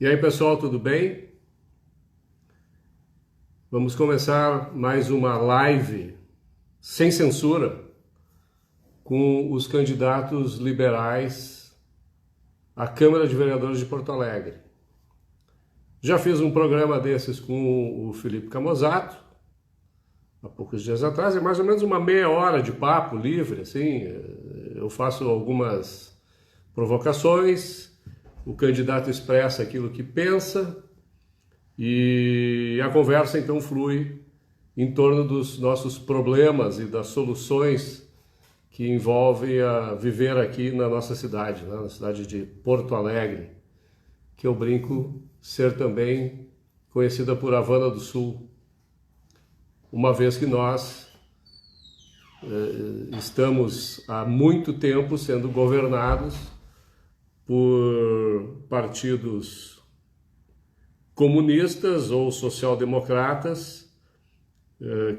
E aí, pessoal, tudo bem? Vamos começar mais uma live sem censura com os candidatos liberais à Câmara de Vereadores de Porto Alegre. Já fiz um programa desses com o Felipe Camozzato, há poucos dias atrás, é mais ou menos uma meia hora de papo livre, assim, eu faço algumas provocações, o candidato expressa aquilo que pensa, e a conversa então flui em torno dos nossos problemas e das soluções que envolvem a viver aqui na nossa cidade, né? Na cidade de Porto Alegre, que eu brinco ser também conhecida por Havana do Sul, uma vez que nós estamos há muito tempo sendo governados por partidos comunistas ou social-democratas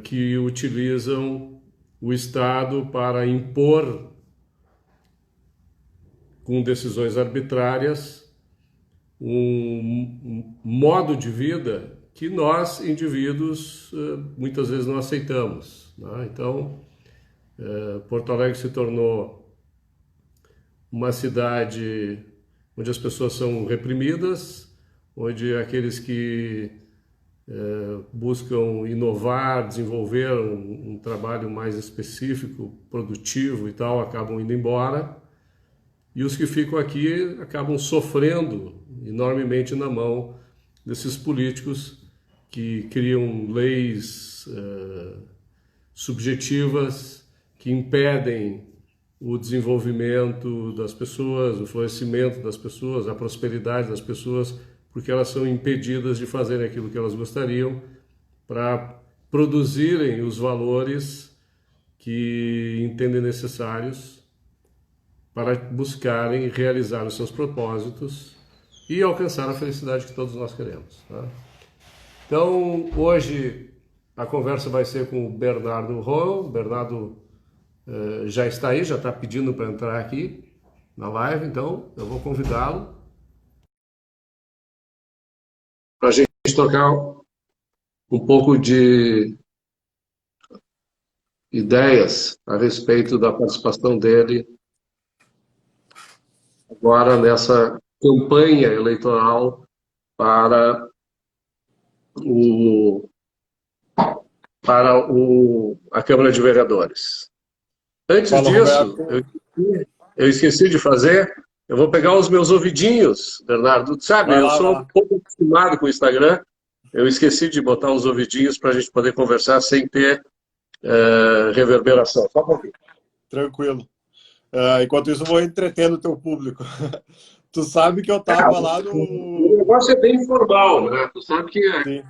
que utilizam o Estado para impor, com decisões arbitrárias, um modo de vida que nós, indivíduos, muitas vezes não aceitamos, né? Então, Porto Alegre se tornou uma cidade onde as pessoas são reprimidas, onde aqueles que buscam inovar, desenvolver um trabalho mais específico, produtivo e tal, acabam indo embora, e os que ficam aqui acabam sofrendo enormemente na mão desses políticos que criam leis subjetivas que impedem o desenvolvimento das pessoas, o florescimento das pessoas, a prosperidade das pessoas, porque elas são impedidas de fazerem aquilo que elas gostariam para produzirem os valores que entendem necessários para buscarem realizar os seus propósitos e alcançar a felicidade que todos nós queremos, tá? Então, hoje a conversa vai ser com o Bernardo Roll. O Bernardo já está aí, já está pedindo para entrar aqui na live, então eu vou convidá-lo para a gente trocar um pouco de ideias a respeito da participação dele agora nessa campanha eleitoral para o, a Câmara de Vereadores. Antes Fala, disso, Roberto. eu esqueci de fazer, eu vou pegar os meus ouvidinhos, Bernardo. Sabe, Vai eu lá, vai sou lá. um pouco acostumado com o Instagram, eu esqueci de botar os ouvidinhos para a gente poder conversar sem ter reverberação. Só um pouquinho. Tranquilo. Enquanto isso, eu vou entretendo o teu público. Tu sabe que eu tava lá O no... negócio é bem informal, né? Tu sabe que é Sim.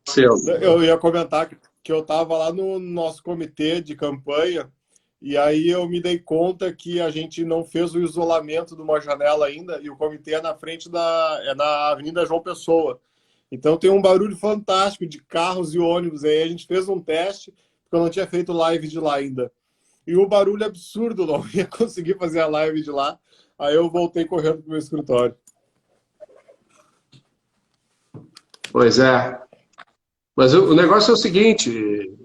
sendo, né? Eu ia comentar que eu tava lá no nosso comitê de campanha e aí eu me dei conta que a gente não fez o isolamento de uma janela ainda e o comitê é na frente é na Avenida João Pessoa. Então tem um barulho fantástico de carros e ônibus. Aí a gente fez um teste, porque eu não tinha feito live de lá ainda. E o barulho absurdo, não ia conseguir fazer a live de lá. Aí eu voltei correndo pro meu escritório. Pois é. Mas o negócio é o seguinte,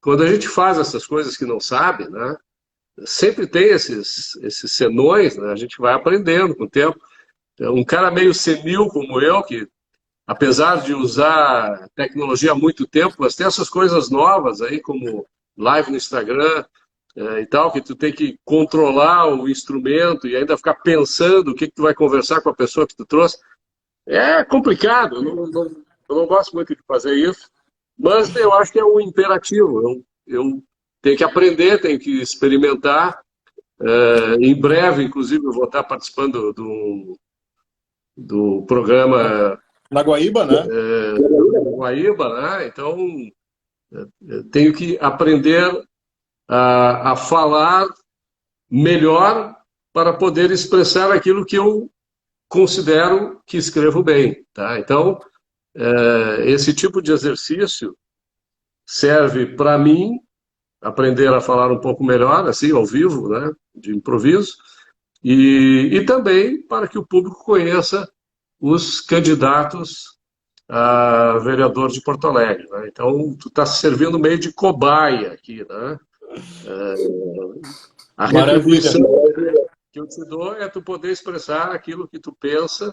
quando a gente faz essas coisas que não sabe, né? Sempre tem esses senões, né? A gente vai aprendendo com o tempo. Um cara meio senil como eu, que apesar de usar tecnologia há muito tempo, mas tem essas coisas novas aí, como live no Instagram e tal, que tu tem que controlar o instrumento e ainda ficar pensando o que tu vai conversar com a pessoa que tu trouxe. É complicado, eu não gosto muito de fazer isso, mas eu acho que é um imperativo. Eu tenho que aprender, tenho que experimentar. Em breve, inclusive, eu vou estar participando do programa Na Guaíba, né? Guaíba, né? Então, tenho que aprender a falar melhor para poder expressar aquilo que eu considero que escrevo bem, tá? Então, esse tipo de exercício serve para mim aprender a falar um pouco melhor, assim, ao vivo, né? De improviso, e também para que o público conheça os candidatos a vereador de Porto Alegre, né? Então, tu está servindo meio de cobaia aqui, né? A Maravilha. retribuição que eu te dou é tu poder expressar aquilo que tu pensa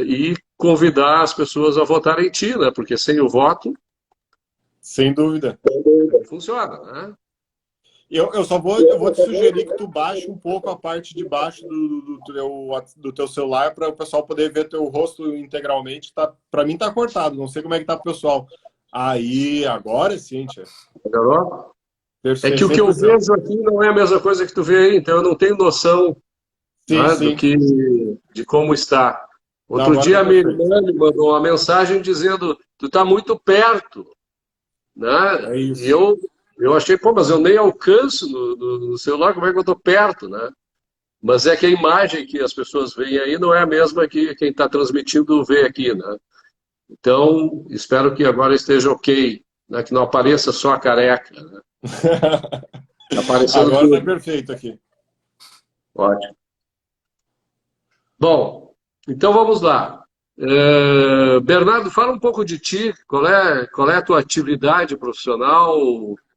e convidar as pessoas a votarem em ti, né? Porque sem o voto Sem dúvida. não funciona, né? Eu vou te sugerir que tu baixe um pouco a parte de baixo do teu celular para o pessoal poder ver teu rosto integralmente. Tá, para mim tá cortado, não sei como é que tá pro pessoal. Aí, agora sim, tia. Melhorou? É que Perfeito, o que eu 100%. vejo aqui não é a mesma coisa que tu vê aí, então eu não tenho noção, Sim, né, sim. de como está. Não, Outro agora tá dia a minha perfeito. irmã me mandou uma mensagem dizendo, tu está muito perto, né? É E isso. eu achei, pô, mas eu nem alcanço no celular, como é que eu estou perto, né? Mas é que a imagem que as pessoas veem aí não é a mesma que quem está transmitindo vê aqui, né? Então, espero que agora esteja ok, né? Que não apareça só a careca, né? Tá aparecendo Agora tá tudo. perfeito aqui. Ótimo. Bom, então vamos lá. Bernardo, fala um pouco de ti. Qual é a tua atividade profissional?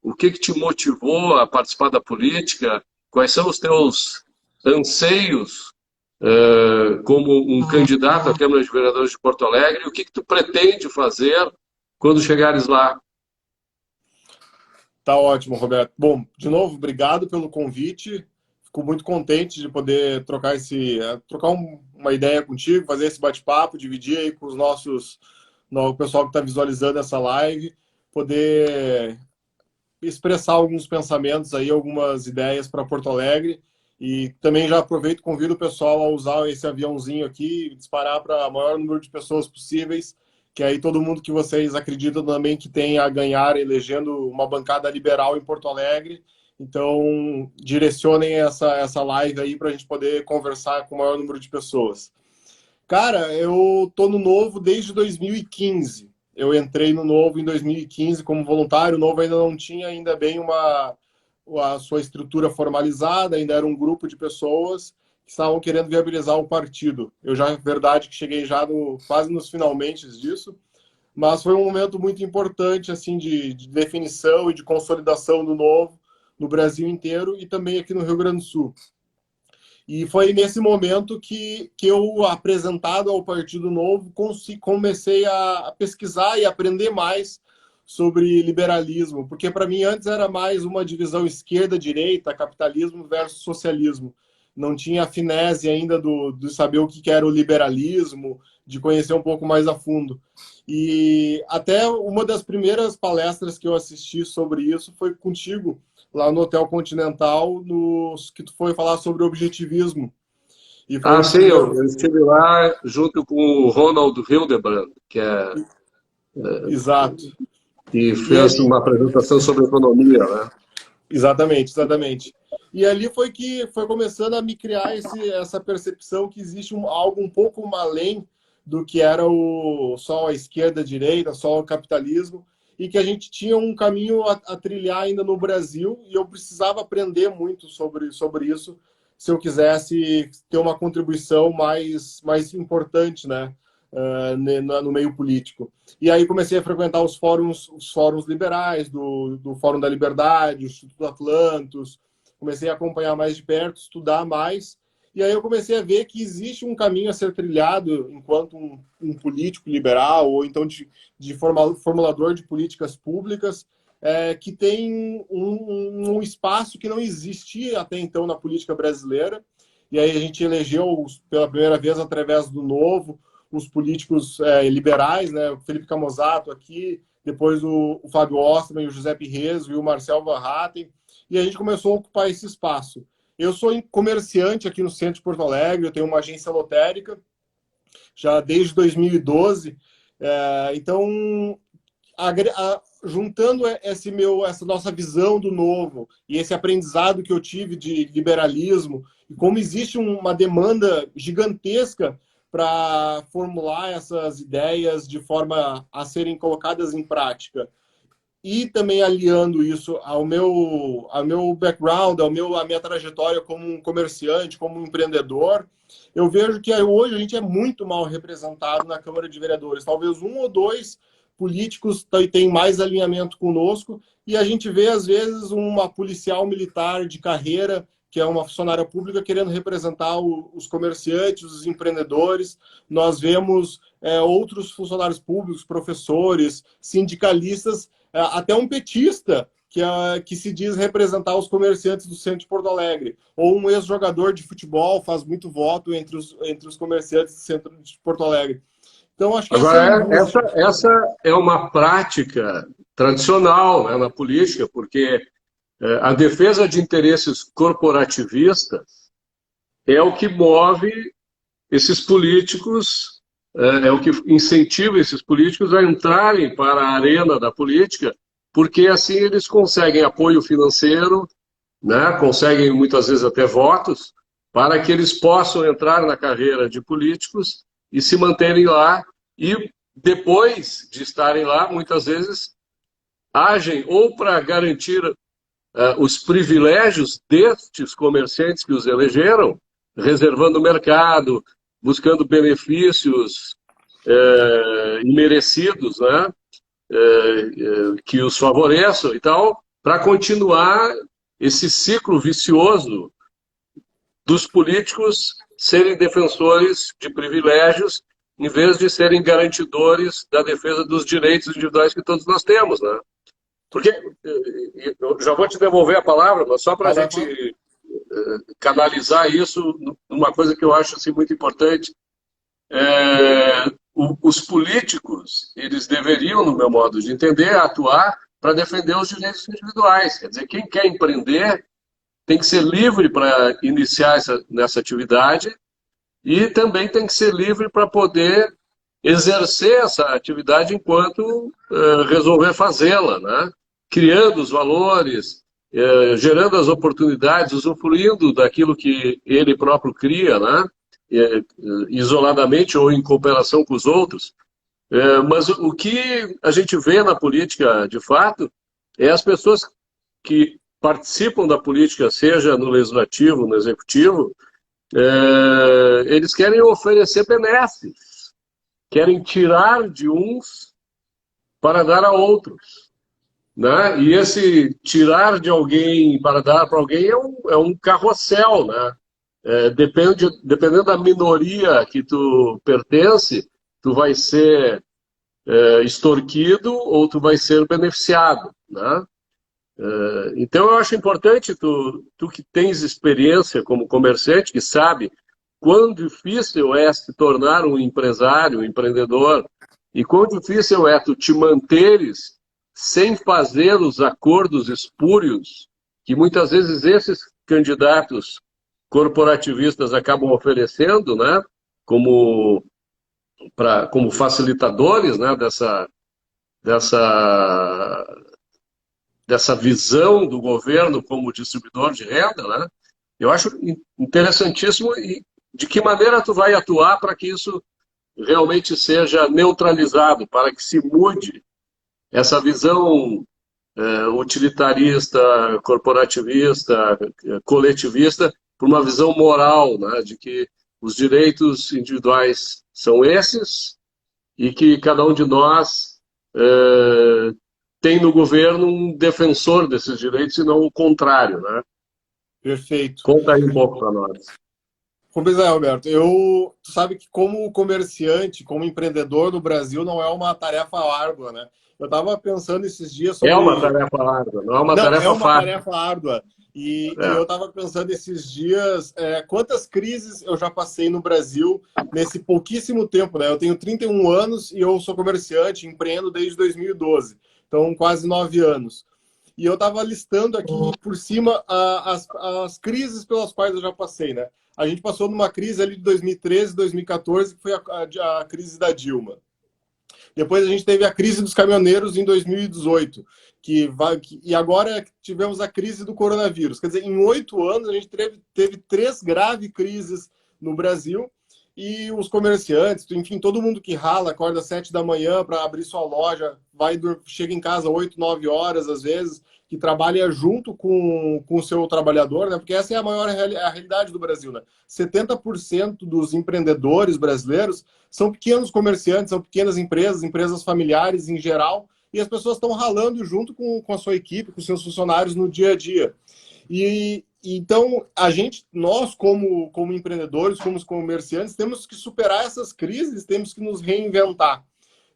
O que te motivou a participar da política? Quais são os teus anseios, como um candidato à Câmara de Vereadores de Porto Alegre? O que tu pretende fazer quando chegares lá? Tá ótimo, Roberto. Bom, de novo, obrigado pelo convite. Fico muito contente de poder trocar uma ideia contigo, fazer esse bate-papo, dividir aí com os nossos, no, o pessoal que está visualizando essa live, poder expressar alguns pensamentos aí, algumas ideias para Porto Alegre. E também já aproveito e convido o pessoal a usar esse aviãozinho aqui e disparar para o maior número de pessoas possíveis, que aí todo mundo que vocês acreditam também que tem a ganhar elegendo uma bancada liberal em Porto Alegre. Então, direcionem essa live aí para a gente poder conversar com o maior número de pessoas. Cara, eu tô no Novo desde 2015. Eu entrei no Novo em 2015 como voluntário. O Novo ainda não tinha ainda bem a sua estrutura formalizada, ainda era um grupo de pessoas que estavam querendo viabilizar o partido. Eu já, é verdade, que cheguei já quase nos finalmente disso, mas foi um momento muito importante assim de definição e de consolidação do Novo no Brasil inteiro e também aqui no Rio Grande do Sul. E foi nesse momento que eu, apresentado ao Partido Novo, comecei a pesquisar e aprender mais sobre liberalismo, porque para mim antes era mais uma divisão esquerda-direita, capitalismo versus socialismo. Não tinha a finese ainda do saber o que era o liberalismo, de conhecer um pouco mais a fundo. E até uma das primeiras palestras que eu assisti sobre isso foi contigo, lá no Hotel Continental, que tu foi falar sobre objetivismo. E foi Ah, um dos sim, primeiros. eu estive lá junto com o Ronald Hildebrand, Exato. que E fez ali, uma apresentação sobre economia, né? exatamente, exatamente. E ali foi que foi começando a me criar essa percepção que existe algo um pouco além do que era só a esquerda, a direita, só o capitalismo, e que a gente tinha um caminho a trilhar ainda no Brasil, e eu precisava aprender muito sobre isso se eu quisesse ter uma contribuição mais importante, né, no meio político. E aí comecei a frequentar os fóruns liberais, do Fórum da Liberdade, o Instituto Atlantos, comecei a acompanhar mais de perto, estudar mais, e aí eu comecei a ver que existe um caminho a ser trilhado enquanto um político liberal, ou então de formulador de políticas públicas, que tem um espaço que não existia até então na política brasileira, e aí a gente elegeu pela primeira vez através do Novo, os políticos liberais, né? O Felipe Camozato aqui, depois o Fábio Osterman, o Giuseppe Rezo e o Marcel Van Hatten, e a gente começou a ocupar esse espaço. Eu sou comerciante aqui no centro de Porto Alegre, eu tenho uma agência lotérica, já desde 2012, então juntando essa nossa visão do novo e esse aprendizado que eu tive de liberalismo e como existe uma demanda gigantesca para formular essas ideias de forma a serem colocadas em prática e também aliando isso ao meu background, à minha trajetória como um comerciante, como um empreendedor, eu vejo que hoje a gente é muito mal representado na Câmara de Vereadores. Talvez um ou dois políticos têm mais alinhamento conosco, e a gente vê, às vezes, uma policial militar de carreira, que é uma funcionária pública, querendo representar os comerciantes, os empreendedores. Nós vemos outros funcionários públicos, professores, sindicalistas, até um petista que se diz representar os comerciantes do centro de Porto Alegre, ou um ex-jogador de futebol faz muito voto entre os comerciantes do centro de Porto Alegre. Então, acho que Agora, essa é uma prática tradicional, né, na política, porque a defesa de interesses corporativistas é o que move esses políticos, é o que incentiva esses políticos a entrarem para a arena da política, porque assim eles conseguem apoio financeiro, né, conseguem muitas vezes até votos, para que eles possam entrar na carreira de políticos e se manterem lá, e depois de estarem lá, muitas vezes agem ou para garantir os privilégios destes comerciantes que os elegeram, reservando o mercado, buscando benefícios imerecidos, né, que os favoreçam e tal, para continuar esse ciclo vicioso dos políticos serem defensores de privilégios em vez de serem garantidores da defesa dos direitos individuais que todos nós temos, né? Porque, eu já vou te devolver a palavra, mas só para a gente canalizar isso numa coisa que eu acho assim, muito importante. Os políticos, eles deveriam, no meu modo de entender, atuar para defender os direitos individuais. Quer dizer, quem quer empreender tem que ser livre para iniciar nessa atividade e também tem que ser livre para poder exercer essa atividade enquanto resolver fazê-la, né? Criando os valores, gerando as oportunidades, usufruindo daquilo que ele próprio cria, né? Isoladamente ou em cooperação com os outros. Mas o que a gente vê na política, de fato, é as pessoas que participam da política, seja no legislativo, no executivo, eles querem oferecer benesses, querem tirar de uns para dar a outros, né? E esse tirar de alguém para dar para alguém é um carrossel, né? Dependendo da minoria que tu pertence, tu vai ser extorquido ou tu vai ser beneficiado, né? Então eu acho importante tu que tens experiência como comerciante, que sabe quão difícil é se tornar um empresário, um empreendedor, e quão difícil é tu te manteres sem fazer os acordos espúrios que muitas vezes esses candidatos corporativistas acabam oferecendo, né, como facilitadores, né, dessa visão do governo como distribuidor de renda, né? Eu acho interessantíssimo e de que maneira tu vai atuar para que isso realmente seja neutralizado, para que se mude essa visão utilitarista, corporativista, coletivista, para uma visão moral, né, de que os direitos individuais são esses e que cada um de nós tem no governo um defensor desses direitos e não o contrário, né? Perfeito. Conta aí um pouco para nós. Pois é, Alberto, tu sabe que como comerciante, como empreendedor no Brasil, não é uma tarefa árdua, né? Eu estava pensando esses dias sobre... É uma tarefa árdua, não é uma tarefa fácil. É uma tarefa árdua. E eu estava pensando esses dias quantas crises eu já passei no Brasil nesse pouquíssimo tempo, né? Eu tenho 31 anos e eu sou comerciante, empreendo desde 2012. Então, quase 9 anos. E eu estava listando aqui por cima as crises pelas quais eu já passei, né? A gente passou numa crise ali de 2013, 2014, que foi a crise da Dilma. Depois a gente teve a crise dos caminhoneiros em 2018, e agora tivemos a crise do coronavírus. Quer dizer, em 8 anos a gente teve 3 graves crises no Brasil, e os comerciantes, enfim, todo mundo que rala, acorda às 7 da manhã para abrir sua loja, chega em casa 8, 9 horas às vezes, que trabalha junto com o seu trabalhador, né? Porque essa é a maior a realidade do Brasil, né? 70% dos empreendedores brasileiros são pequenos comerciantes, são pequenas empresas, empresas familiares em geral, e as pessoas estão ralando junto com a sua equipe, com seus funcionários no dia a dia. E então nós como empreendedores, como comerciantes, temos que superar essas crises, temos que nos reinventar.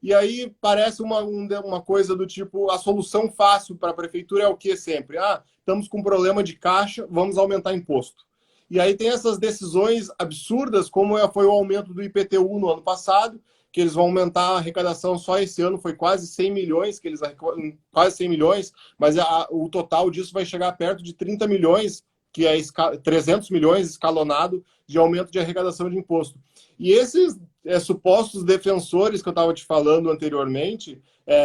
E aí parece uma coisa do tipo, a solução fácil para a prefeitura é o que sempre? Ah, estamos com problema de caixa, vamos aumentar imposto. E aí tem essas decisões absurdas, como foi o aumento do IPTU no ano passado, que eles vão aumentar a arrecadação só esse ano, foi quase 100 milhões, quase 100 milhões, mas o total disso vai chegar perto de 30 milhões, que é 300 milhões escalonado de aumento de arrecadação de imposto. E esses supostos defensores que eu estava te falando anteriormente,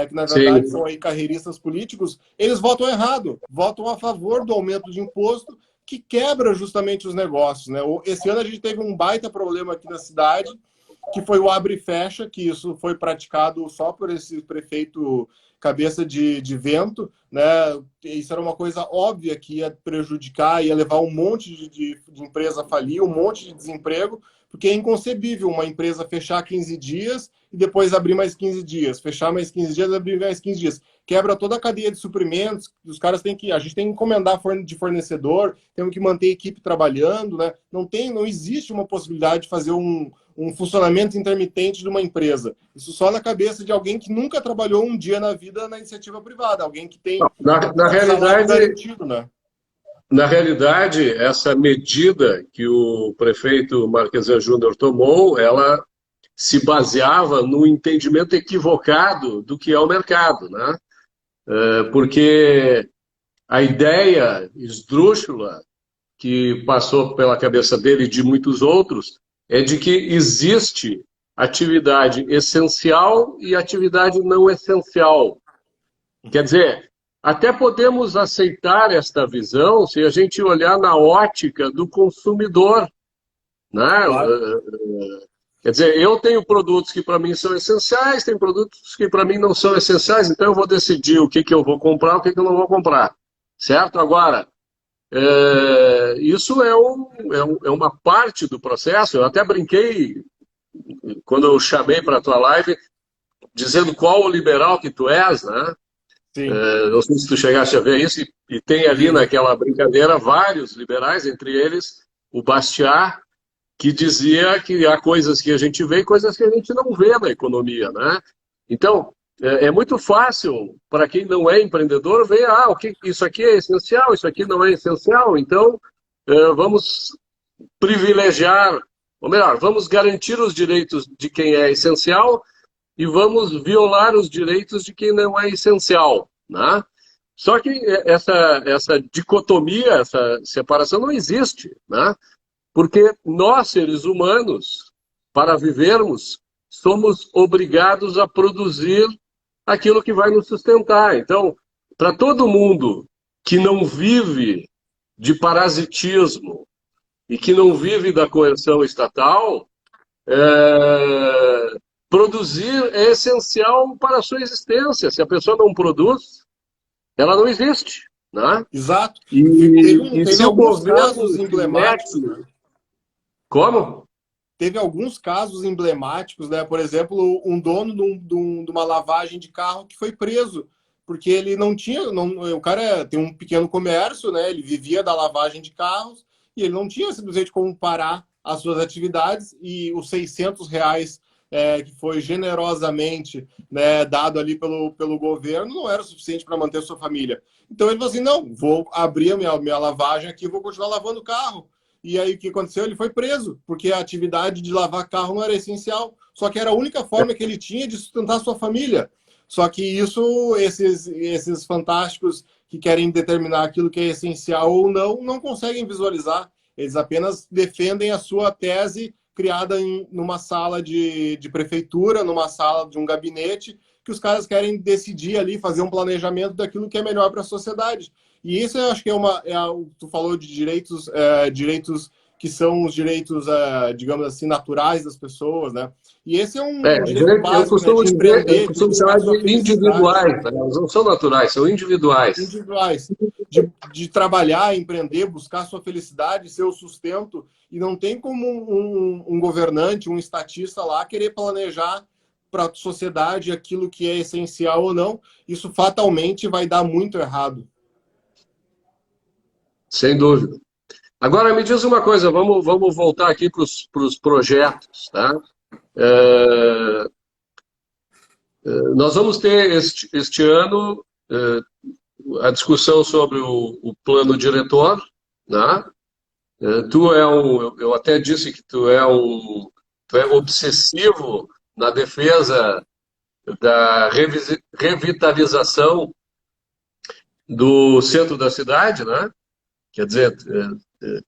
que na verdade são aí carreiristas políticos, eles votam errado, votam a favor do aumento de imposto, que quebra justamente os negócios, né? Esse ano a gente teve um baita problema aqui na cidade, que foi o abre e fecha, que isso foi praticado só por esse prefeito cabeça de vento, né? Isso era uma coisa óbvia que ia prejudicar, ia levar um monte de empresa a falir, um monte de desemprego, porque é inconcebível uma empresa fechar 15 dias e depois abrir mais 15 dias, fechar mais 15 dias e abrir mais 15 dias. Quebra toda a cadeia de suprimentos, a gente tem que encomendar de fornecedor, temos que manter a equipe trabalhando, né? Não existe uma possibilidade de fazer um funcionamento intermitente de uma empresa. Isso só na cabeça de alguém que nunca trabalhou um dia na vida na iniciativa privada, alguém que tem na realidade garantido, né? Na realidade, essa medida que o prefeito Marquesan Júnior tomou, ela se baseava no entendimento equivocado do que é o mercado, né? Porque a ideia esdrúxula que passou pela cabeça dele e de muitos outros é de que existe atividade essencial e atividade não essencial. Quer dizer, até podemos aceitar esta visão se a gente olhar na ótica do consumidor, né? Claro. Quer dizer, eu tenho produtos que para mim são essenciais, tem produtos que para mim não são essenciais, então eu vou decidir o que eu vou comprar, o que eu não vou comprar. Certo? Agora, isso é uma parte do processo. Eu até brinquei quando eu chamei para a tua live, dizendo qual o liberal que tu és, né? Não sei se tu chegaste a ver isso, e tem ali naquela brincadeira vários liberais, entre eles o Bastiat, que dizia que há coisas que a gente vê e coisas que a gente não vê na economia, né? Então, é muito fácil para quem não é empreendedor ver, isso aqui é essencial, isso aqui não é essencial, então vamos privilegiar, ou melhor, vamos garantir os direitos de quem é essencial e vamos violar os direitos de quem não é essencial, né? Só que essa dicotomia, essa separação não existe, né? Porque nós, seres humanos, para vivermos, somos obrigados a produzir aquilo que vai nos sustentar. Então, para todo mundo que não vive de parasitismo e que não vive da coerção estatal, produzir é essencial para a sua existência. Se a pessoa não produz, ela não existe, né? Exato. E teve se o alguns governo casos emblemáticos, né? Como? Teve alguns casos emblemáticos, né? Por exemplo, um dono de uma lavagem de carro que foi preso, porque ele não tinha... o cara tem um pequeno comércio, né? Ele vivia da lavagem de carros e ele não tinha simplesmente como parar as suas atividades, e os R$ 600 que foi generosamente, né, dado ali pelo governo não era o suficiente para manter a sua família. Então ele falou assim, não, vou abrir a minha lavagem aqui, vou continuar lavando o carro. E aí o que aconteceu? Ele foi preso, porque a atividade de lavar carro não era essencial, só que era a única forma que ele tinha de sustentar a sua família. Só que esses fantásticos que querem determinar aquilo que é essencial ou não conseguem visualizar. Eles apenas defendem a sua tese criada numa sala de prefeitura, numa sala de um gabinete, que os caras querem decidir ali, fazer um planejamento daquilo que é melhor para a sociedade. E isso eu acho que tu falou de direitos que são os direitos, digamos assim, naturais das pessoas, né? E esse é um direito básico, né, de Eu empreender, de costumo buscar chamar sua de felicidade. individuais, né? Elas não são naturais, são individuais. Individuais, de trabalhar, empreender, buscar sua felicidade, seu sustento, e não tem como um governante, um estatista lá querer planejar para a sociedade aquilo que é essencial ou não. Isso fatalmente vai dar muito errado. Sem dúvida. Agora me diz uma coisa, vamos voltar aqui para os projetos, tá? É, nós vamos ter este ano a discussão sobre o plano diretor, né? Eu até disse que tu é obsessivo na defesa da revitalização do centro da cidade, né? Quer dizer,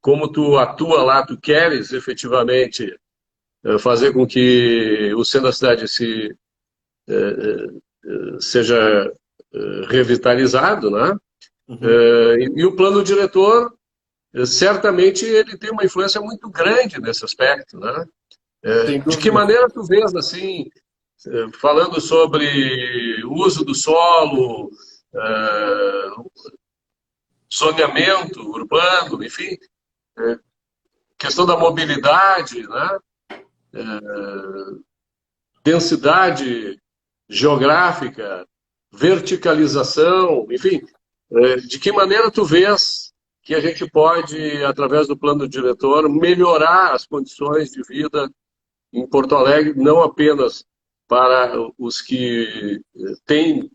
como tu atua lá, tu queres efetivamente fazer com que o centro da cidade seja revitalizado, né? Uhum. E o plano diretor, certamente, ele tem uma influência muito grande nesse aspecto, né? Sem De que dúvida. maneira tu vês, assim, falando sobre o uso do solo, zoneamento urbano, enfim, questão da mobilidade, né? Densidade geográfica, verticalização, enfim, de que maneira tu vês que a gente pode, através do plano diretor, melhorar as condições de vida em Porto Alegre, não apenas para os que têm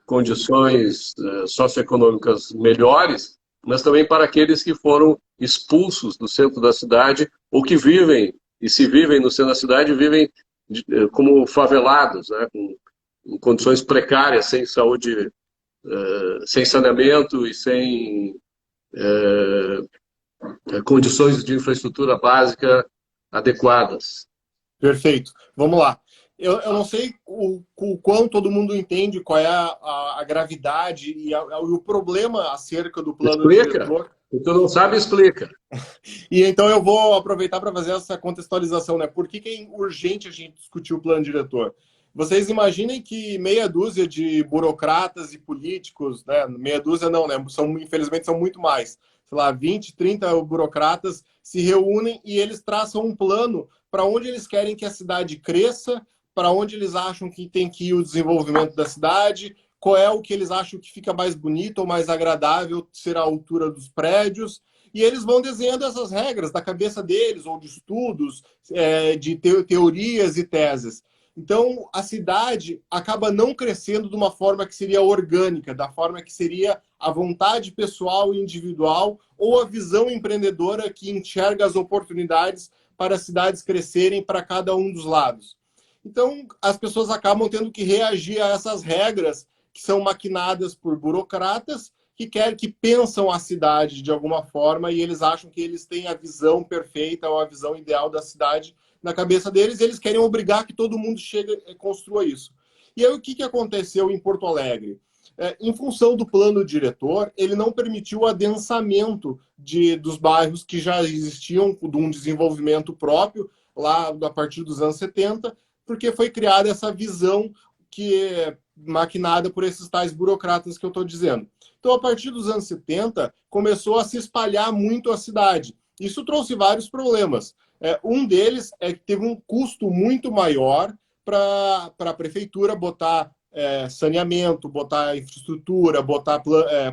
condições socioeconômicas melhores, mas também para aqueles que foram expulsos do centro da cidade ou que vivem, e se vivem no centro da cidade, vivem como favelados, né, em condições precárias, sem saúde, sem saneamento e sem condições de infraestrutura básica adequadas. Perfeito. Vamos lá. Eu não sei o quão todo mundo entende qual é a gravidade e o problema acerca do plano Explica. diretor. Se tu não sabe, explica. E então eu vou aproveitar para fazer essa contextualização, né? Por que é urgente a gente discutir o plano diretor? Vocês imaginem que meia dúzia de burocratas e políticos, né? Meia dúzia não, né? Infelizmente são muito mais. Sei lá, 20, 30 burocratas se reúnem e eles traçam um plano para onde eles querem que a cidade cresça, para onde eles acham que tem que ir o desenvolvimento da cidade, qual é o que eles acham que fica mais bonito ou mais agradável ser a altura dos prédios. E eles vão desenhando essas regras da cabeça deles, ou de estudos, de teorias e teses. Então, a cidade acaba não crescendo de uma forma que seria orgânica, da forma que seria a vontade pessoal e individual, ou a visão empreendedora que enxerga as oportunidades para as cidades crescerem para cada um dos lados. Então, as pessoas acabam tendo que reagir a essas regras que são maquinadas por burocratas que pensam a cidade de alguma forma e eles acham que eles têm a visão perfeita ou a visão ideal da cidade na cabeça deles e eles querem obrigar que todo mundo chegue e construa isso. E aí o que aconteceu em Porto Alegre? Em função do plano diretor, ele não permitiu o adensamento dos bairros que já existiam de um desenvolvimento próprio, lá a partir dos anos 70, porque foi criada essa visão que é maquinada por esses tais burocratas que eu estou dizendo. Então, a partir dos anos 70, começou a se espalhar muito a cidade. Isso trouxe vários problemas. Um deles é que teve um custo muito maior para a prefeitura botar saneamento, botar infraestrutura, botar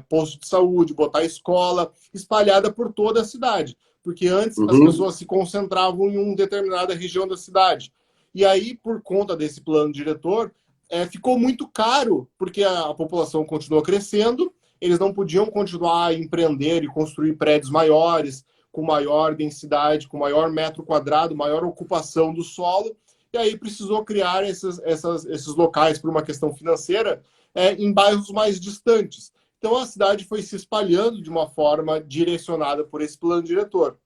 posto de saúde, botar escola, espalhada por toda a cidade. Porque antes as pessoas se concentravam em uma determinada região da cidade. E aí, por conta desse plano diretor, ficou muito caro, porque a população continuou crescendo, eles não podiam continuar a empreender e construir prédios maiores, com maior densidade, com maior metro quadrado, maior ocupação do solo, e aí precisou criar esses locais por uma questão financeira em bairros mais distantes. Então a cidade foi se espalhando de uma forma direcionada por esse plano diretor.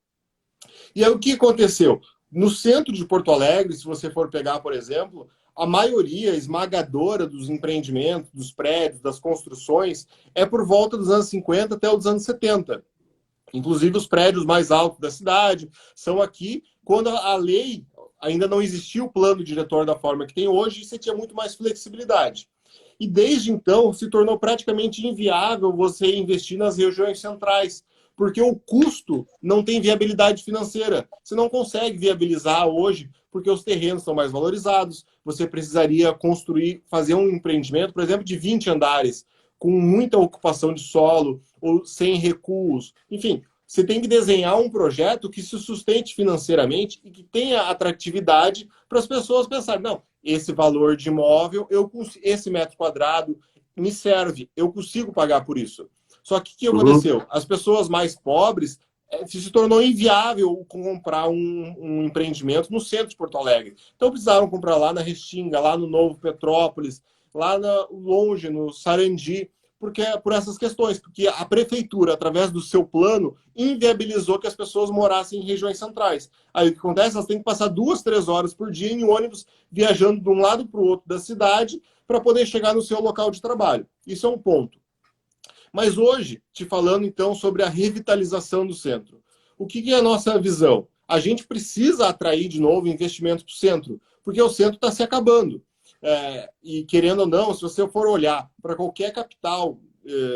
E aí o que aconteceu? No centro de Porto Alegre, se você for pegar, por exemplo, a maioria esmagadora dos empreendimentos, dos prédios, das construções, é por volta dos anos 50 até os anos 70. Inclusive, os prédios mais altos da cidade são aqui. Quando a lei ainda não existia o plano diretor da forma que tem hoje, você tinha muito mais flexibilidade. E desde então, se tornou praticamente inviável você investir nas regiões centrais, porque o custo não tem viabilidade financeira. Você não consegue viabilizar hoje, porque os terrenos são mais valorizados. Você precisaria construir, fazer um empreendimento, por exemplo, de 20 andares, com muita ocupação de solo, ou sem recuos. Enfim, você tem que desenhar um projeto que se sustente financeiramente e que tenha atratividade para as pessoas pensarem, não, esse valor de imóvel, esse metro quadrado me serve, eu consigo pagar por isso. Só que o que aconteceu? As pessoas mais pobres se tornou inviável comprar um empreendimento no centro de Porto Alegre. Então precisaram comprar lá na Restinga, lá no Novo Petrópolis, lá longe, no Sarandi, porque por essas questões, porque a prefeitura, através do seu plano, inviabilizou que as pessoas morassem em regiões centrais. Aí o que acontece? Elas têm que passar 2, 3 horas por dia em ônibus, viajando de um lado para o outro da cidade, para poder chegar no seu local de trabalho. Isso é um ponto. Mas hoje, te falando então sobre a revitalização do centro. O que é a nossa visão? A gente precisa atrair de novo investimentos para o centro, porque o centro está se acabando. E querendo ou não, se você for olhar para qualquer capital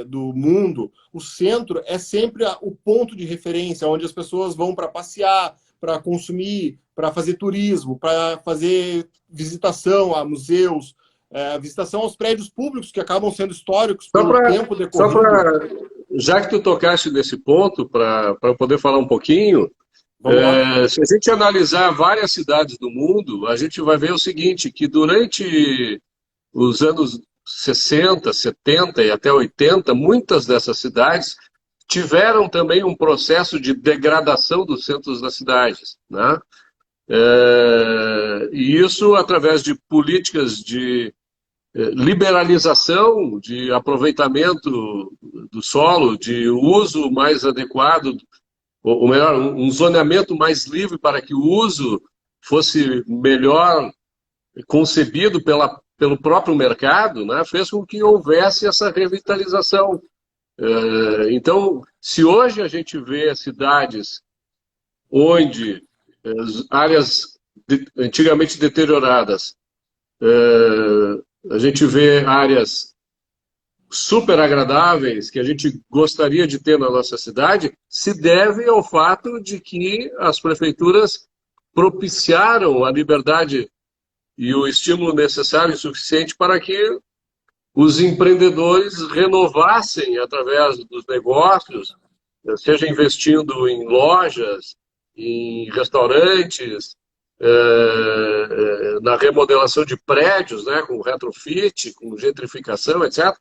do mundo, o centro é sempre o ponto de referência, onde as pessoas vão para passear, para consumir, para fazer turismo, para fazer visitação a museus, visitação aos prédios públicos que acabam sendo históricos pelo tempo decorrido. Já que tu tocaste nesse ponto, para poder falar um pouquinho, se a gente analisar várias cidades do mundo, a gente vai ver o seguinte, que durante os anos 60, 70 e até 80, muitas dessas cidades tiveram também um processo de degradação dos centros das cidades, né? E isso através de políticas de liberalização, de aproveitamento do solo, de uso mais adequado, ou melhor, um zoneamento mais livre para que o uso fosse melhor concebido pelo próprio mercado, né, fez com que houvesse essa revitalização. Então, se hoje a gente vê cidades onde áreas antigamente deterioradas, a gente vê áreas super agradáveis que a gente gostaria de ter na nossa cidade, se deve ao fato de que as prefeituras propiciaram a liberdade e o estímulo necessário e suficiente para que os empreendedores renovassem através dos negócios, seja investindo em lojas, em restaurantes, na remodelação de prédios, né, com retrofit, com gentrificação, etc.,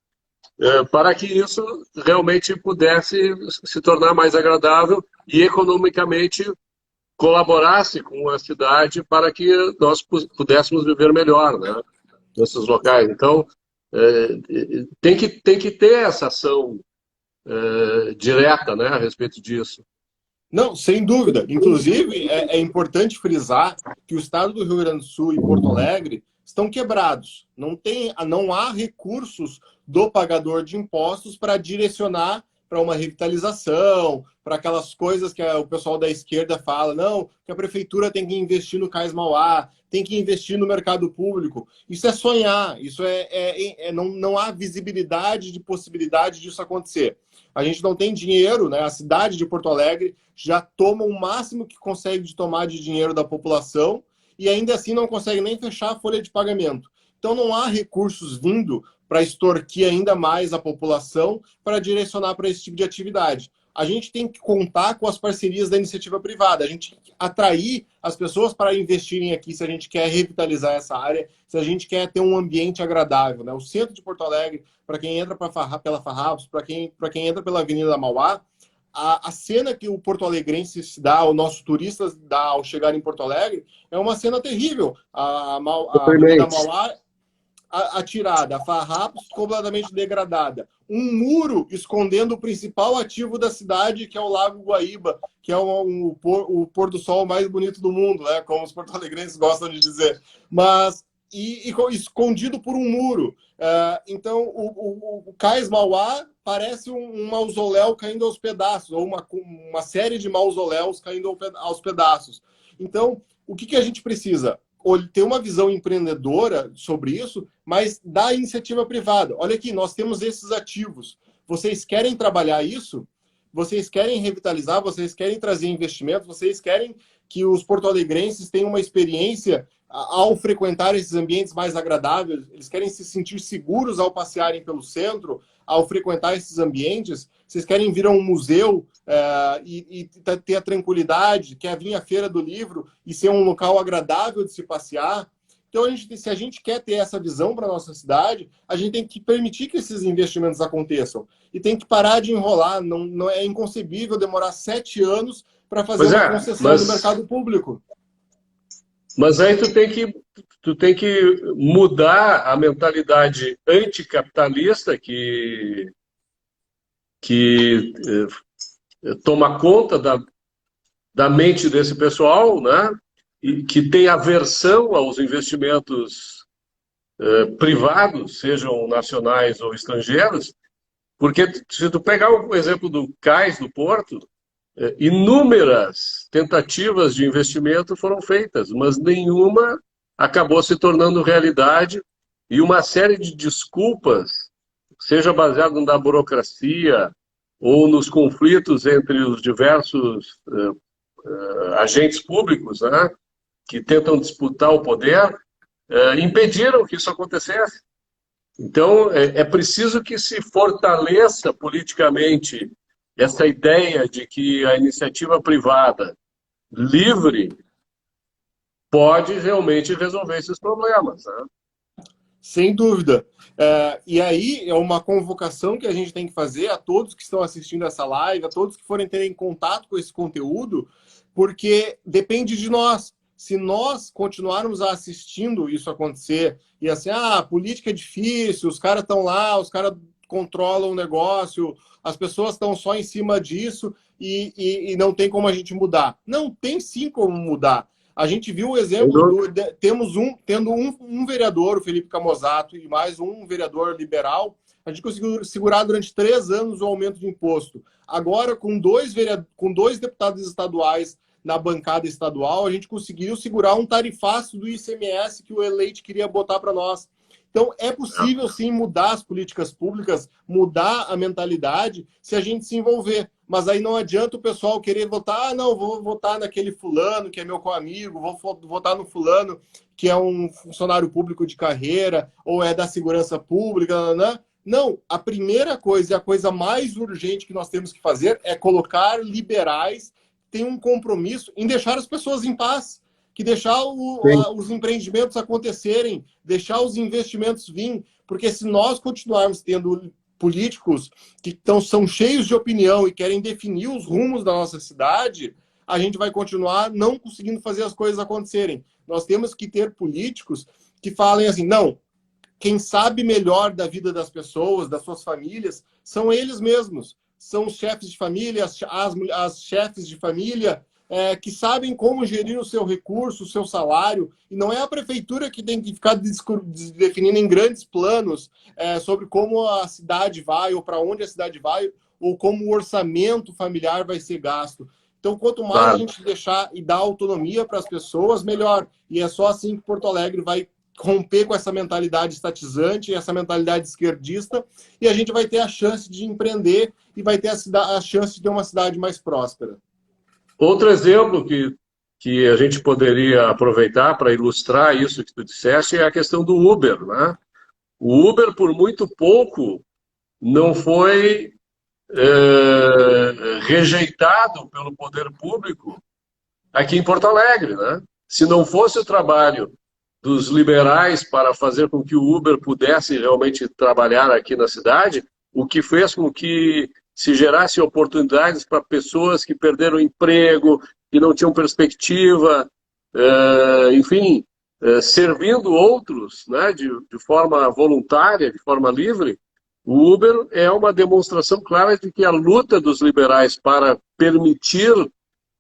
para que isso realmente pudesse se tornar mais agradável e economicamente colaborasse com a cidade para que nós pudéssemos viver melhor, né, nesses locais. Então, tem que ter essa ação direta, né, a respeito disso. Não, sem dúvida. Inclusive, é importante frisar que o estado do Rio Grande do Sul e Porto Alegre estão quebrados. Não há recursos do pagador de impostos para direcionar para uma revitalização, para aquelas coisas que o pessoal da esquerda fala, não, que a prefeitura tem que investir no Cais Mauá, tem que investir no mercado público. Isso é sonhar, isso não há visibilidade de possibilidade disso acontecer. A gente não tem dinheiro, né? A cidade de Porto Alegre já toma o máximo que consegue de tomar de dinheiro da população e ainda assim não consegue nem fechar a folha de pagamento. Então não há recursos vindo para extorquir ainda mais a população para direcionar para esse tipo de atividade. A gente tem que contar com as parcerias da iniciativa privada, a gente tem que atrair as pessoas para investirem aqui se a gente quer revitalizar essa área, se a gente quer ter um ambiente agradável, né? O centro de Porto Alegre, para quem entra pela Farrapos, para quem entra pela Avenida da Mauá, a cena que o porto-alegrense se dá, o nosso turista dá ao chegar em Porto Alegre, é uma cena terrível. A Avenida Mauá atirada, a Farrapos completamente degradada. Um muro escondendo o principal ativo da cidade, que é o Lago Guaíba, que é o pôr do sol mais bonito do mundo, né? Como os porto-alegrenses gostam de dizer. Mas escondido por um muro. Então, o Cais Mauá parece um mausoléu caindo aos pedaços, ou uma série de mausoléus caindo aos pedaços. Então, o que a gente precisa? Ter uma visão empreendedora sobre isso, mas da iniciativa privada. Olha aqui, nós temos esses ativos. Vocês querem trabalhar isso? Vocês querem revitalizar? Vocês querem trazer investimento? Vocês querem que os porto-alegrenses tenham uma experiência ao frequentar esses ambientes mais agradáveis? Eles querem se sentir seguros ao passearem pelo centro, ao frequentar esses ambientes? Vocês querem vir a um museu e ter a tranquilidade, quer vir à Feira do Livro e ser um local agradável de se passear? Então, se a gente quer ter essa visão para a nossa cidade, a gente tem que permitir que esses investimentos aconteçam. E tem que parar de enrolar. Não é inconcebível demorar 7 anos para fazer uma concessão do mercado público. Mas aí tu tem que mudar a mentalidade anticapitalista que toma conta da mente desse pessoal, né? E que tem aversão aos investimentos privados, sejam nacionais ou estrangeiros, porque se tu pegar o exemplo do Cais do Porto, inúmeras tentativas de investimento foram feitas, mas nenhuma acabou se tornando realidade, e uma série de desculpas, seja baseado na burocracia ou nos conflitos entre os diversos agentes públicos, né, que tentam disputar o poder, impediram que isso acontecesse. Então, é preciso que se fortaleça politicamente essa ideia de que a iniciativa privada livre pode realmente resolver esses problemas, né? Sem dúvida. E aí é uma convocação que a gente tem que fazer a todos que estão assistindo essa live, a todos que forem terem contato com esse conteúdo, porque depende de nós. Se nós continuarmos assistindo isso acontecer, e assim, política é difícil, os caras estão lá, os caras controlam o negócio, as pessoas estão só em cima disso e não tem como a gente mudar. Não, tem sim como mudar. A gente viu o exemplo, tendo um vereador, o Felipe Camozato, e mais um vereador liberal, a gente conseguiu segurar durante 3 anos o aumento de imposto. Agora, com dois deputados estaduais na bancada estadual, a gente conseguiu segurar um tarifaço do ICMS que o eleito queria botar para nós. Então, é possível, sim, mudar as políticas públicas, mudar a mentalidade, se a gente se envolver. Mas aí não adianta o pessoal querer votar, não, vou votar naquele fulano que é meu amigo, vou votar no fulano que é um funcionário público de carreira, ou é da segurança pública, né? Não, a primeira coisa e a coisa mais urgente que nós temos que fazer é colocar liberais que tenham um compromisso em deixar as pessoas em paz, que deixar os empreendimentos acontecerem, deixar os investimentos virem, porque se nós continuarmos tendo políticos que são cheios de opinião e querem definir os rumos da nossa cidade, a gente vai continuar não conseguindo fazer as coisas acontecerem. Nós temos que ter políticos que falem assim, não, quem sabe melhor da vida das pessoas, das suas famílias, são eles mesmos. São os chefes de família, as chefes de família, que sabem como gerir o seu recurso, o seu salário, e não é a prefeitura que tem que ficar definindo em grandes planos sobre como a cidade vai, ou para onde a cidade vai, ou como o orçamento familiar vai ser gasto. Então, quanto mais a gente deixar e dar autonomia para as pessoas, melhor. E é só assim que Porto Alegre vai romper com essa mentalidade estatizante, essa mentalidade esquerdista, e a gente vai ter a chance de empreender e vai ter a chance de ter uma cidade mais próspera. Outro exemplo que a gente poderia aproveitar para ilustrar isso que tu disseste é a questão do Uber, né? O Uber, por muito pouco, não foi rejeitado pelo poder público aqui em Porto Alegre, né? Se não fosse o trabalho dos liberais para fazer com que o Uber pudesse realmente trabalhar aqui na cidade, o que fez com que se gerasse oportunidades para pessoas que perderam emprego, que não tinham perspectiva, enfim, servindo outros, né, de forma voluntária, de forma livre. O Uber é uma demonstração clara de que a luta dos liberais para permitir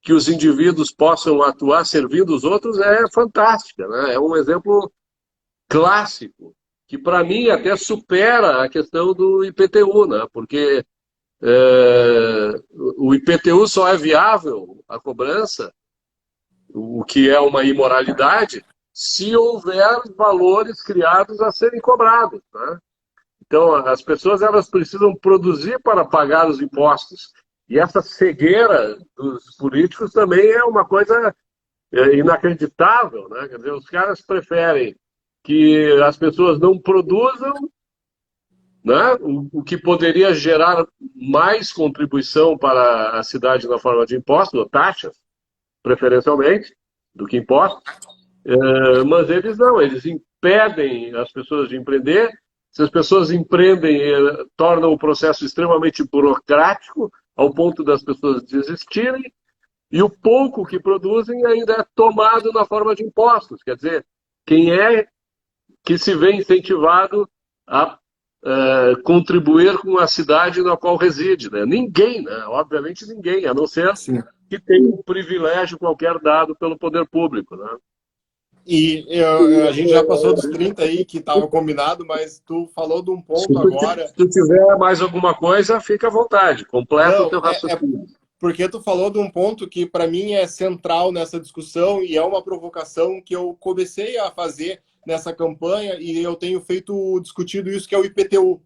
que os indivíduos possam atuar servindo os outros é fantástica, né? É um exemplo clássico, que para mim até supera a questão do IPTU, né? Porque o IPTU só é viável, a cobrança, o que é uma imoralidade, se houver valores criados a serem cobrados, né? Então, as pessoas elas precisam produzir para pagar os impostos. E essa cegueira dos políticos também é uma coisa inacreditável, né? Quer dizer, os caras preferem que as pessoas não produzam, né? O que poderia gerar mais contribuição para a cidade na forma de impostos, ou taxas, preferencialmente, do que impostos. Mas eles não, eles impedem as pessoas de empreender. Se as pessoas empreendem, tornam o processo extremamente burocrático, ao ponto das pessoas desistirem, e o pouco que produzem ainda é tomado na forma de impostos. Quer dizer, quem é que se vê incentivado a contribuir com a cidade na qual reside? Né? Ninguém, né? Obviamente ninguém, a não ser Sim. que tenha um privilégio qualquer dado pelo poder público. Né? E a gente já passou dos 30 aí, que estava combinado, mas tu falou de um ponto agora. Se tu tiver mais alguma coisa, fica à vontade, completa o Não, teu raciocínio. porque tu falou de um ponto que para mim é central nessa discussão e é uma provocação que eu comecei a fazer nessa campanha e eu tenho discutido isso, que é o IPTU.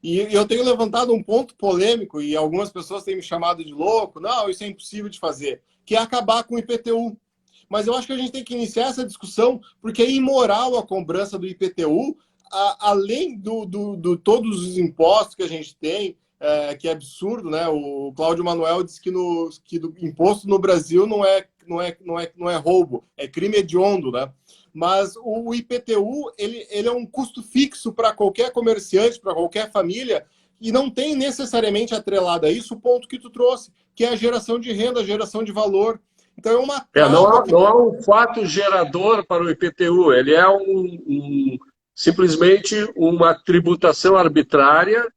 E eu tenho levantado um ponto polêmico e algumas pessoas têm me chamado de louco. Não, isso é impossível de fazer, que é acabar com o IPTU. Mas eu acho que a gente tem que iniciar essa discussão porque é imoral a cobrança do IPTU, além todos os impostos que a gente tem, que é absurdo, né? O Cláudio Manuel disse que do imposto no Brasil não é roubo, é crime hediondo, né? Mas o IPTU ele é um custo fixo para qualquer comerciante, para qualquer família, e não tem necessariamente atrelado a isso o ponto que tu trouxe, que é a geração de renda, a geração de valor. Então é uma trava. Não é um fato gerador para o IPTU, ele é simplesmente uma tributação arbitrária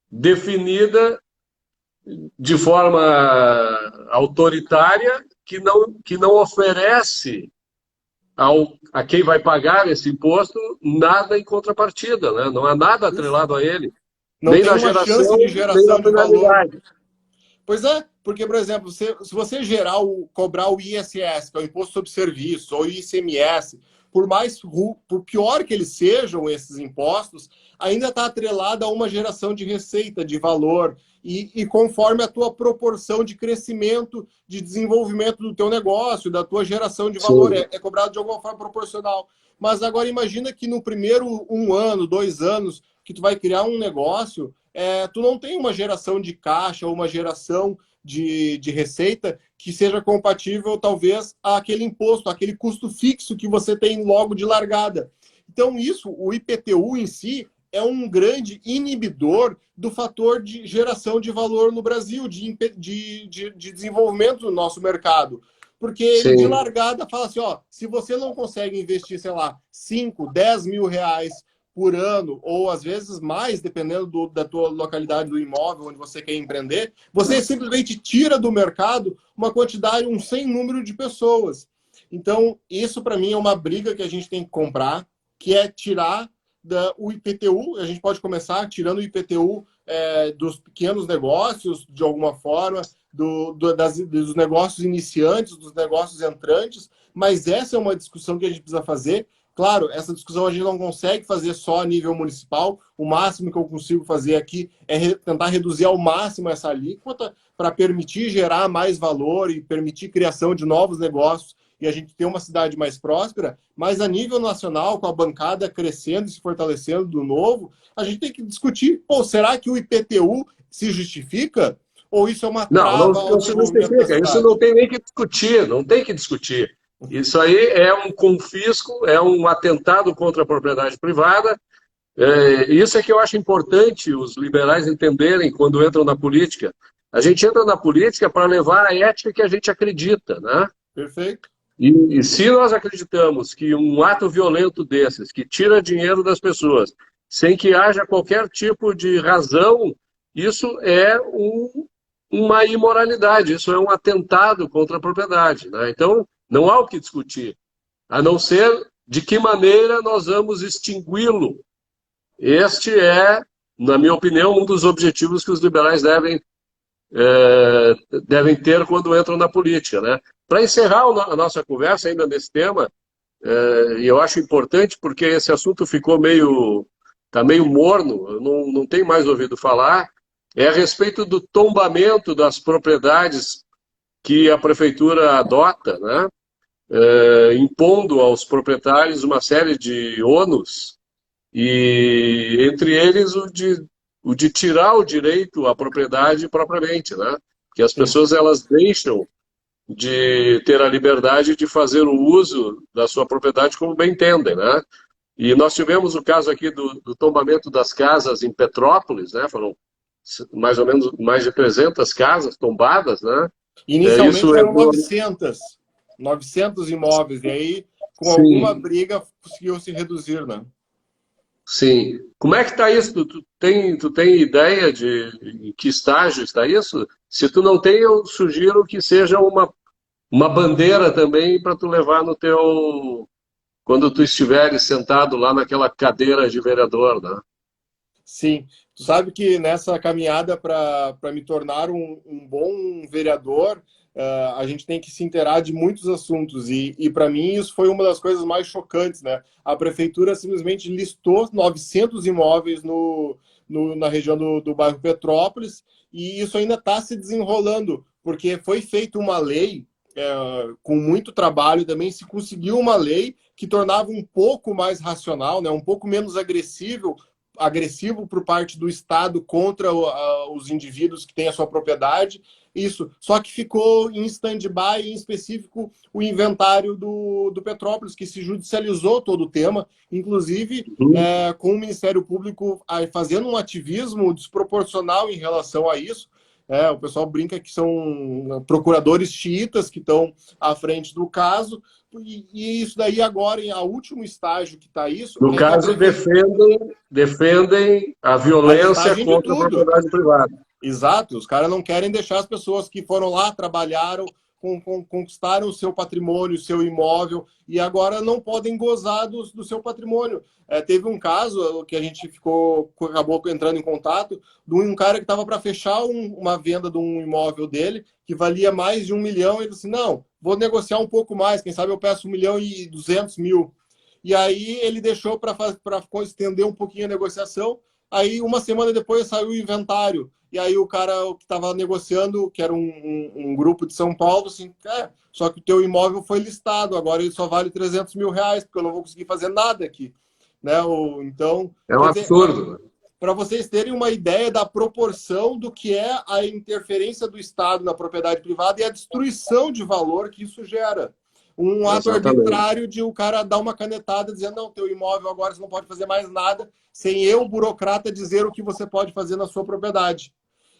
definida de forma autoritária que não oferece a quem vai pagar esse imposto nada em contrapartida, né? Não há nada atrelado a ele, Não nem tem na uma geração, chance de nem geração na de valor. finalidade. Pois é, porque, por exemplo, se você cobrar o ISS, que é o Imposto sobre Serviço, ou o ICMS, por pior que eles sejam, esses impostos, ainda está atrelado a uma geração de receita, de valor, e conforme a tua proporção de crescimento, de desenvolvimento do teu negócio, da tua geração de valor, é cobrado de alguma forma proporcional. Mas agora imagina que no primeiro 1 ano, 2 anos, que tu vai criar um negócio, tu não tem uma geração de caixa ou uma geração de receita que seja compatível, talvez, àquele imposto, àquele custo fixo que você tem logo de largada. Então, o IPTU em si, é um grande inibidor do fator de geração de valor no Brasil, de desenvolvimento do nosso mercado. Porque ele, de largada, fala assim, se você não consegue investir, sei lá, 5, 10 mil reais por ano, ou às vezes mais, dependendo da tua localidade do imóvel onde você quer empreender, você simplesmente tira do mercado uma quantidade, um sem número de pessoas. Então, isso para mim é uma briga que a gente tem que comprar, que é tirar o IPTU. A gente pode começar tirando o IPTU dos pequenos negócios, de alguma forma, dos negócios iniciantes, dos negócios entrantes, mas essa é uma discussão que a gente precisa fazer. Claro, essa discussão a gente não consegue fazer só a nível municipal. O máximo que eu consigo fazer aqui é tentar reduzir ao máximo essa alíquota para permitir gerar mais valor e permitir criação de novos negócios e a gente ter uma cidade mais próspera. Mas a nível nacional, com a bancada crescendo e se fortalecendo do novo, a gente tem que discutir, será que o IPTU se justifica? Ou isso é uma trava não se justifica. Isso não tem nem que discutir, não tem que discutir. Isso aí é um confisco, é um atentado contra a propriedade privada. Isso é que eu acho importante os liberais entenderem quando entram na política. A gente entra na política para levar a ética que a gente acredita, né? Perfeito. E se nós acreditamos que um ato violento desses, que tira dinheiro das pessoas, sem que haja qualquer tipo de razão, isso é uma imoralidade, isso é um atentado contra a propriedade, né? Então, não há o que discutir, a não ser de que maneira nós vamos extingui-lo. Este é, na minha opinião, um dos objetivos que os liberais devem ter quando entram na política, né? Para encerrar a nossa conversa ainda nesse tema, e eu acho importante porque esse assunto ficou tá meio morno, eu não tenho mais ouvido falar, é a respeito do tombamento das propriedades que a prefeitura adota, né? Impondo aos proprietários uma série de ônus, e entre eles o de tirar o direito à propriedade propriamente, né? Que as Sim. pessoas elas deixam de ter a liberdade de fazer o uso da sua propriedade como bem entendem, né? E nós tivemos o caso aqui do tombamento das casas em Petrópolis, né? Foram mais ou menos mais de 300 casas tombadas, né? Isso Inicialmente eram entrou... 900 imóveis, e aí, com alguma Sim, briga, conseguiu se reduzir, né? sim. Como é que está isso? Tu tem ideia de em que estágio está isso? Se tu não tem, eu sugiro que seja uma bandeira também para tu levar no teu... Quando tu estiveres sentado lá naquela cadeira de vereador, né? Sim. Tu sabe que nessa caminhada para me tornar um bom vereador, a gente tem que se inteirar de muitos assuntos. E para mim, isso foi uma das coisas mais chocantes, né? A prefeitura simplesmente listou 900 imóveis na região do bairro Petrópolis, e isso ainda está se desenrolando, porque foi feita uma lei. Com muito trabalho também se conseguiu uma lei que tornava um pouco mais racional, né, um pouco menos agressivo por parte do Estado contra os indivíduos que têm a sua propriedade. Isso. Só que ficou em stand-by, em específico, o inventário do Petrópolis, que se judicializou todo o tema, inclusive Uhum. com o Ministério Público fazendo um ativismo desproporcional em relação a isso. O pessoal brinca que são procuradores xiitas que estão à frente do caso, e isso daí agora, a último estágio que está isso, No é que a caso, prefeitura... defendem a A violência listagem de contra a tudo. propriedade privada. Exato, os caras não querem deixar as pessoas que foram lá, trabalharam, conquistaram o seu patrimônio, o seu imóvel, e agora não podem gozar do seu patrimônio. Teve um caso que a gente acabou entrando em contato, de um cara que estava para fechar uma venda de um imóvel dele, que valia mais de 1 milhão, e ele disse, não, vou negociar um pouco mais, quem sabe eu peço 1.200.000. E aí ele deixou para estender um pouquinho a negociação, aí uma semana depois saiu o inventário, e aí o cara que estava negociando, que era um grupo de São Paulo, assim, só que o teu imóvel foi listado, agora ele só vale 300 mil reais, porque eu não vou conseguir fazer nada aqui. Né? Então, É um quer dizer, absurdo. para vocês terem uma ideia da proporção do que é a interferência do Estado na propriedade privada e a destruição de valor que isso gera. Um ato Exatamente. arbitrário de o cara dar uma canetada dizendo, não, teu imóvel agora você não pode fazer mais nada, sem eu, burocrata, dizer o que você pode fazer na sua propriedade.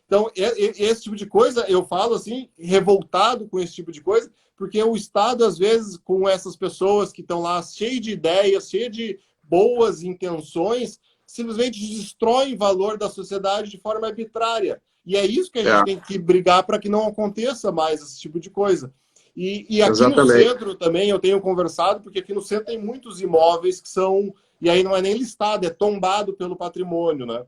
Então, esse tipo de coisa, eu falo assim, revoltado com esse tipo de coisa, porque o Estado, às vezes, com essas pessoas que estão lá cheias de ideias, cheias de boas intenções, simplesmente destroem valor da sociedade de forma arbitrária. E é isso que a gente É, tem que brigar para que não aconteça mais esse tipo de coisa. E aqui no exatamente. centro também eu tenho conversado, porque aqui no centro tem muitos imóveis que são, e aí não é nem listado, é tombado pelo patrimônio, né?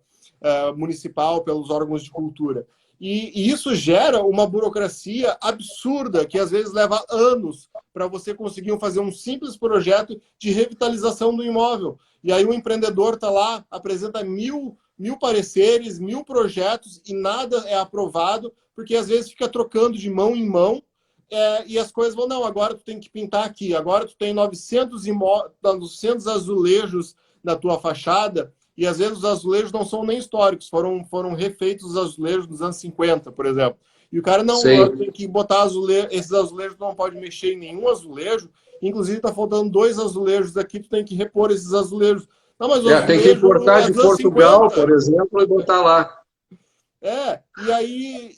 Municipal, pelos órgãos de cultura. E isso gera uma burocracia absurda, que às vezes leva anos para você conseguir fazer um simples projeto de revitalização do imóvel. E aí o empreendedor está lá, apresenta mil pareceres, 1.000 projetos e nada é aprovado, porque às vezes fica trocando de mão em mão, e as coisas vão, não, agora tu tem que pintar aqui, agora tu tem 900 azulejos na tua fachada, e às vezes os azulejos não são nem históricos, foram refeitos os azulejos dos anos 50, por exemplo. E o cara, não, Sim. tem que botar esses azulejos, não pode mexer em nenhum azulejo, inclusive está faltando 2 azulejos aqui, tu tem que repor esses azulejos. Não, mas o Tem que azulejo importar é de dos anos Portugal, por 50. exemplo, e botar lá.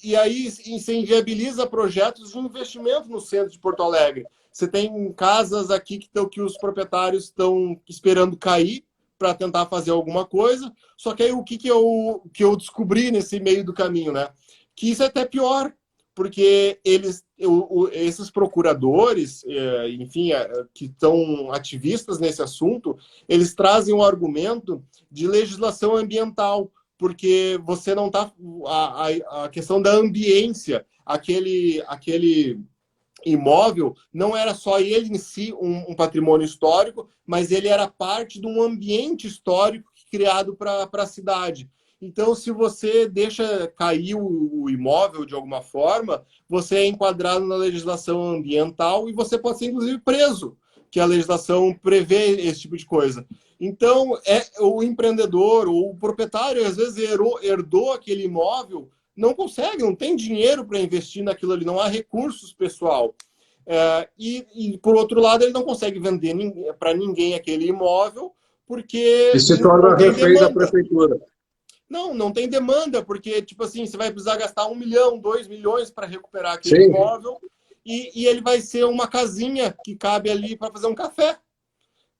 E aí se inviabiliza projetos de investimento no centro de Porto Alegre. Você tem casas aqui que os proprietários estão esperando cair para tentar fazer alguma coisa. Só que aí o que eu descobri nesse meio do caminho, né? Que isso é até pior, porque esses procuradores, enfim, que estão ativistas nesse assunto, eles trazem um argumento de legislação ambiental, porque você não está... A questão da ambiência, aquele imóvel não era só ele em si um patrimônio histórico, mas ele era parte de um ambiente histórico criado para a cidade. Então, se você deixa cair o imóvel de alguma forma, você é enquadrado na legislação ambiental e você pode ser, inclusive, preso, que a legislação prevê esse tipo de coisa. Então, o empreendedor ou o proprietário, às vezes, herdou aquele imóvel, não consegue, não tem dinheiro para investir naquilo ali, não há recursos, pessoal. E, por outro lado, ele não consegue vender para ninguém aquele imóvel, porque E se torna não tem refém da demanda. prefeitura. Não tem demanda, porque, tipo assim, você vai precisar gastar 1 milhão, 2 milhões para recuperar aquele Sim. imóvel e ele vai ser uma casinha que cabe ali para fazer um café.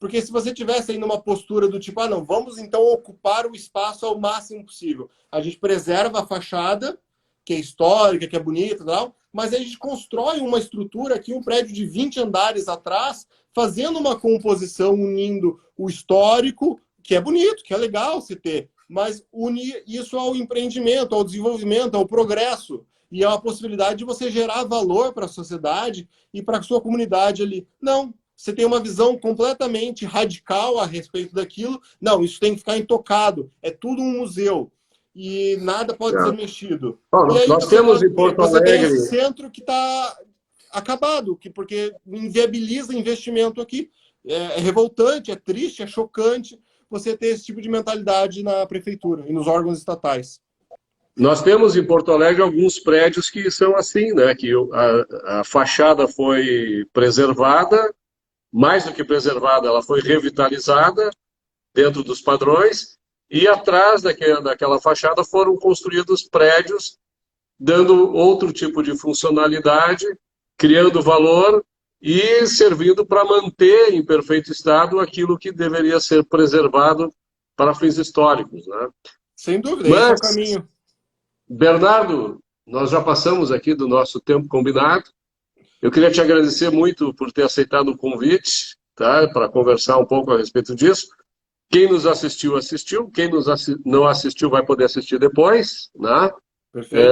Porque se você tivesse aí numa postura do tipo, não, vamos então ocupar o espaço ao máximo possível. A gente preserva a fachada, que é histórica, que é bonita e tal, mas a gente constrói uma estrutura aqui, um prédio de 20 andares atrás, fazendo uma composição unindo o histórico, que é bonito, que é legal se ter, mas unir isso ao empreendimento, ao desenvolvimento, ao progresso. E é uma possibilidade de você gerar valor para a sociedade e para a sua comunidade ali. Não, você tem uma visão completamente radical a respeito daquilo. Não, isso tem que ficar intocado. É tudo um museu. E nada pode ser mexido. Bom, E aí nós temos em Porto você tem Alegre... esse centro que está acabado, porque inviabiliza investimento aqui. É revoltante, é triste, é chocante você ter esse tipo de mentalidade na prefeitura e nos órgãos estatais. Nós temos em Porto Alegre alguns prédios que são assim, né? Que a fachada foi preservada, mais do que preservada, ela foi revitalizada dentro dos padrões, e atrás daquela fachada foram construídos prédios dando outro tipo de funcionalidade, criando valor e servindo para manter em perfeito estado aquilo que deveria ser preservado para fins históricos, né? Sem dúvida, esse é o Mas, caminho. Bernardo, nós já passamos aqui do nosso tempo combinado. Eu queria te agradecer muito por ter aceitado o convite, tá? Para conversar um pouco a respeito disso. Quem nos assistiu, assistiu. Quem não assistiu vai poder assistir depois, né? Perfeito.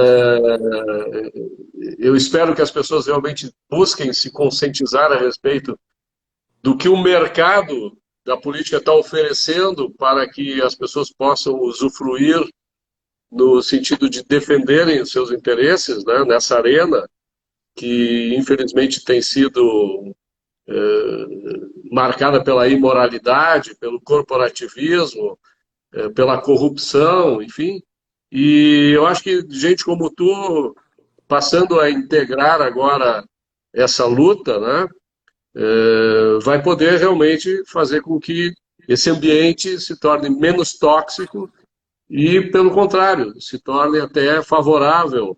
Eu espero que as pessoas realmente busquem se conscientizar a respeito do que o mercado da política está oferecendo para que as pessoas possam usufruir no sentido de defenderem os seus interesses, né, nessa arena que, infelizmente, tem sido marcada pela imoralidade, pelo corporativismo, pela corrupção, enfim. E eu acho que gente como tu, passando a integrar agora essa luta, né, vai poder realmente fazer com que esse ambiente se torne menos tóxico e, pelo contrário, se torne até favorável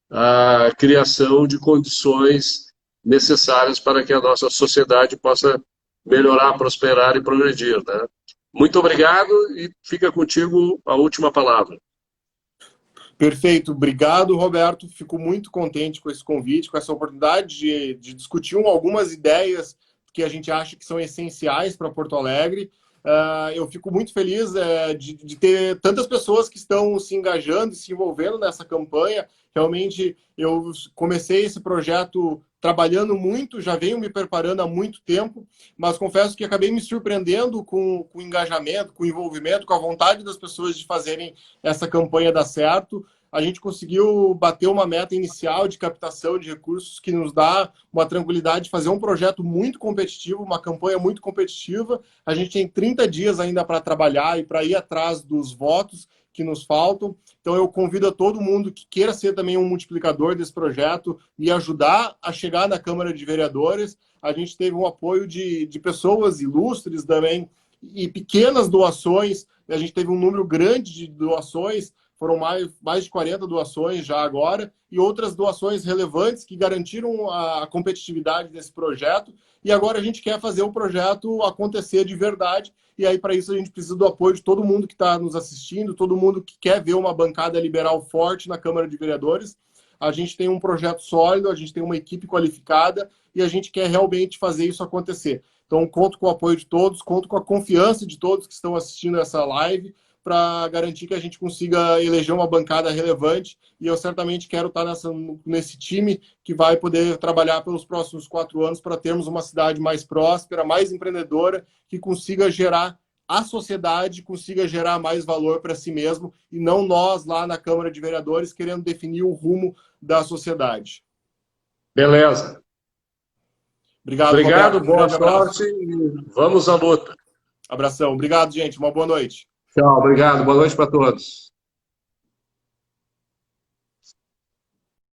à criação de condições necessárias para que a nossa sociedade possa melhorar, prosperar e progredir, né? Muito obrigado e fica contigo a última palavra. Perfeito. Obrigado, Roberto. Fico muito contente com esse convite, com essa oportunidade de discutir algumas ideias que a gente acha que são essenciais para Porto Alegre. Eu fico muito feliz de ter tantas pessoas que estão se engajando e se envolvendo nessa campanha. Realmente, eu comecei esse projeto trabalhando muito, já venho me preparando há muito tempo, mas confesso que acabei me surpreendendo com o engajamento, com o envolvimento, com a vontade das pessoas de fazerem essa campanha dar certo. A gente conseguiu bater uma meta inicial de captação de recursos que nos dá uma tranquilidade de fazer um projeto muito competitivo, uma campanha muito competitiva. A gente tem 30 dias ainda para trabalhar e para ir atrás dos votos que nos faltam. Então eu convido a todo mundo que queira ser também um multiplicador desse projeto e ajudar a chegar na Câmara de Vereadores. A gente teve um apoio de pessoas ilustres também e pequenas doações. A gente teve um número grande de doações, foram mais de 40 doações já agora, e outras doações relevantes que garantiram a competitividade desse projeto. E agora a gente quer fazer o projeto acontecer de verdade, e aí para isso a gente precisa do apoio de todo mundo que está nos assistindo, todo mundo que quer ver uma bancada liberal forte na Câmara de Vereadores. a gente tem um projeto sólido, a gente tem uma equipe qualificada e a gente quer realmente fazer isso acontecer. Então, conto com o apoio de todos, conto com a confiança de todos que estão assistindo essa live para garantir que a gente consiga eleger uma bancada relevante e eu certamente quero estar nesse time que vai poder trabalhar pelos próximos 4 anos para termos uma cidade mais próspera, mais empreendedora, que consiga gerar a sociedade, consiga gerar mais valor para si mesmo e não nós lá na Câmara de Vereadores querendo definir o rumo da sociedade. Beleza. Obrigado, Obrigado, Roberto. Um boa grande abraço. sorte e vamos à luta. Abração. Obrigado, gente. Uma boa noite. Tchau, obrigado. Boa noite para todos.